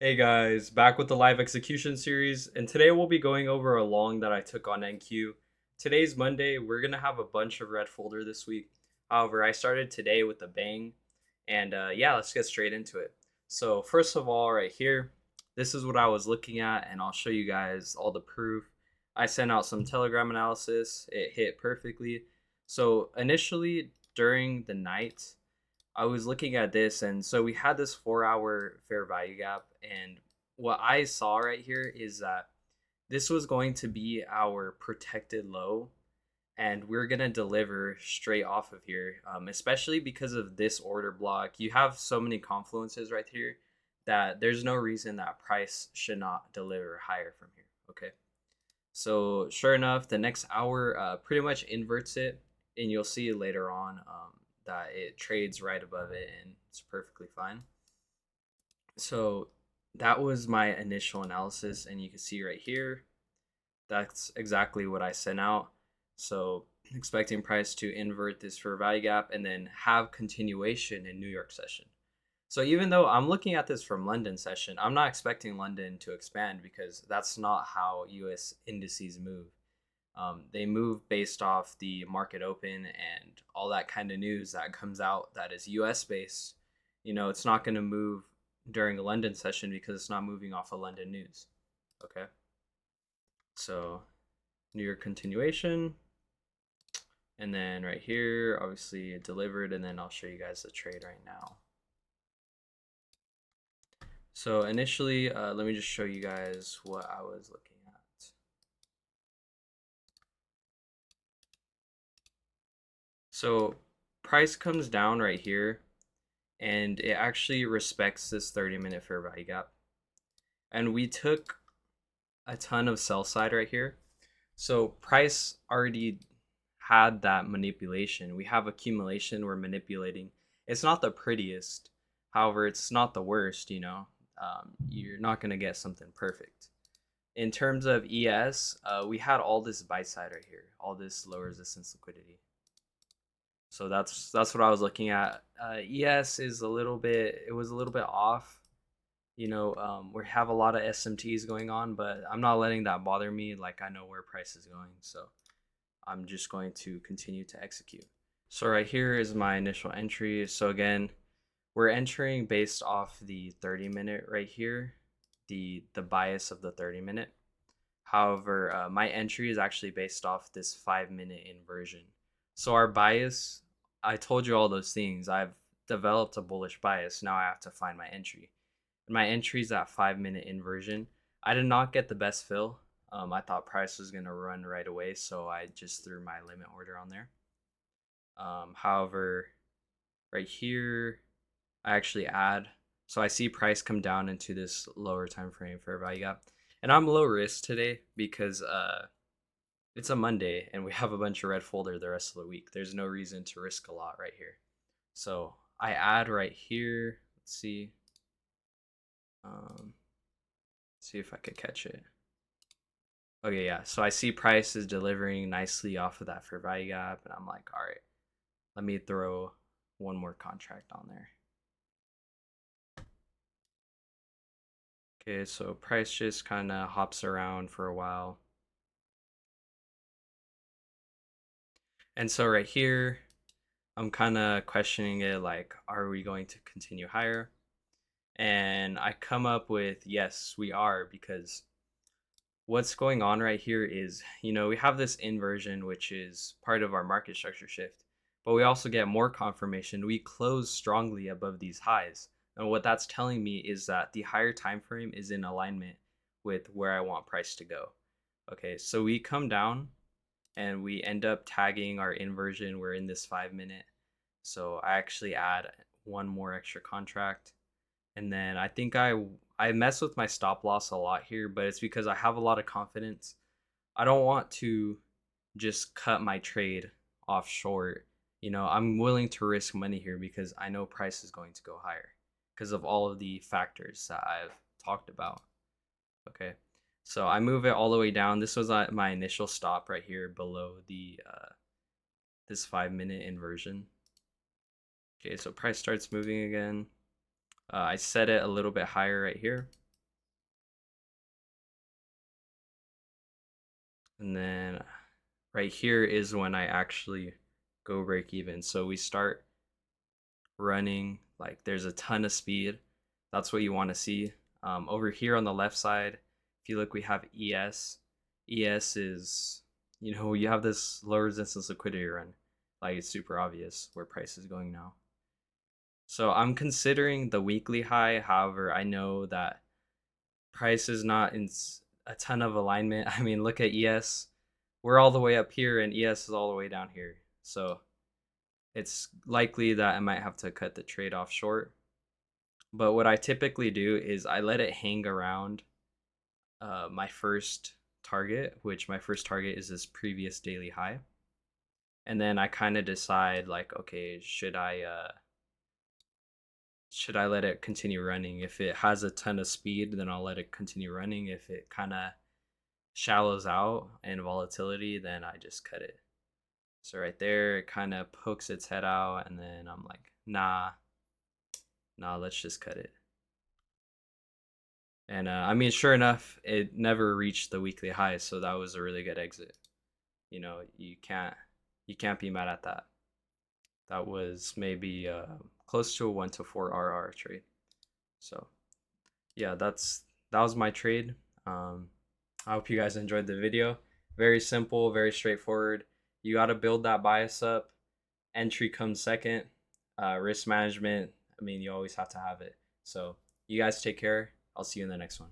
Hey guys, back with the live execution series, and today we'll be going over a long that I took on NQ. Today's Monday, we're gonna have a bunch of red folder this week. However, I started today with a bang, and yeah, let's get straight into it. So, first of all, right here, this is what I was looking at, and I'll show you guys all the proof. I sent out some Telegram analysis, it hit perfectly. So, initially during the night, I was looking at this, and so we had this 4 hour fair value gap. And what I saw right here is that this was going to be our protected low, and we're going to deliver straight off of here, especially because of this order block. You have so many confluences right here that there's no reason that price should not deliver higher from here. Okay. So sure enough, the next hour pretty much inverts it, and you'll see later on that it trades right above it, and it's perfectly fine. So that was my initial analysis, and you can see right here, that's exactly what I sent out. So expecting price to invert this fair value gap and then have continuation in New York session. So even though I'm looking at this from London session, I'm not expecting London to expand because that's not how US indices move. They move based off the market open and all that kind of news that comes out that is US based. It's not going to move during a London session because it's not moving off of London news. Okay. So New York continuation. And then right here, obviously it delivered. And then I'll show you guys the trade right now. So initially, let me just show you guys what I was looking at. So price comes down right here, and it actually respects this 30-minute fair value gap. And we took a ton of sell side right here. So price already had that manipulation. We have accumulation, we're manipulating. It's not the prettiest. However, it's not the worst. You're not going to get something perfect. In terms of ES, we had all this buy side right here, all this low resistance liquidity. So that's what I was looking at. ES is a little bit. It was a little bit off. We have a lot of SMTs going on, but I'm not letting that bother me. Like, I know where price is going, so I'm just going to continue to execute. So right here is my initial entry. So again, we're entering based off the 30-minute right here, the bias of the 30-minute. However, my entry is actually based off this 5-minute inversion. So our bias, I told you all those things. I've developed a bullish bias. Now I have to find my entry. And my entry is that 5-minute inversion. I did not get the best fill. I thought price was going to run right away, so I just threw my limit order on there. However, right here, I actually add. So I see price come down into this lower time frame fair value gap. And I'm low risk today because it's a Monday and we have a bunch of red folder the rest of the week. There's no reason to risk a lot right here. So I add right here. Let's see. See if I could catch it. Okay, yeah. So I see price is delivering nicely off of that fair value gap, and I'm like, all right, let me throw one more contract on there. Okay, so price just kind of hops around for a while. And so right here, I'm kind of questioning it like, are we going to continue higher? And I come up with yes, we are, because what's going on right here is, we have this inversion, which is part of our market structure shift, but we also get more confirmation. We close strongly above these highs. And what that's telling me is that the higher time frame is in alignment with where I want price to go. Okay, so we come down and we end up tagging our inversion. We're in this 5-minute. So I actually add one more extra contract. And then I think I mess with my stop loss a lot here, but it's because I have a lot of confidence. I don't want to just cut my trade off short. I'm willing to risk money here because I know price is going to go higher because of all of the factors that I've talked about. Okay. So I move it all the way down. This was my initial stop right here below the this 5-minute inversion. Okay, so price starts moving again. I set it a little bit higher right here. And then right here is when I actually go break even. So we start running, like there's a ton of speed. That's what you want to see. Over here on the left side, if you look, we have ES. ES is, you have this low resistance liquidity run. Like it's super obvious where price is going now. So I'm considering the weekly high. However, I know that price is not in a ton of alignment. I mean, look at ES. We're all the way up here and ES is all the way down here. So it's likely that I might have to cut the trade off short. But what I typically do is I let it hang around my first target, which my first target is this previous daily high. And then I kind of decide like, okay, should I let it continue running? If it has a ton of speed, then I'll let it continue running. If it kind of shallows out and volatility, then I just cut it. So right there, it kind of pokes its head out, and then I'm like, nah, let's just cut it. And I mean, sure enough, it never reached the weekly high, so that was a really good exit. You can't be mad at that. That was maybe close to a 1 to 4 RR trade. So yeah, that was my trade. I hope you guys enjoyed the video. Very simple, very straightforward. You got to build that bias up. Entry comes second. Risk management, I mean, you always have to have it. So you guys take care. I'll see you in the next one.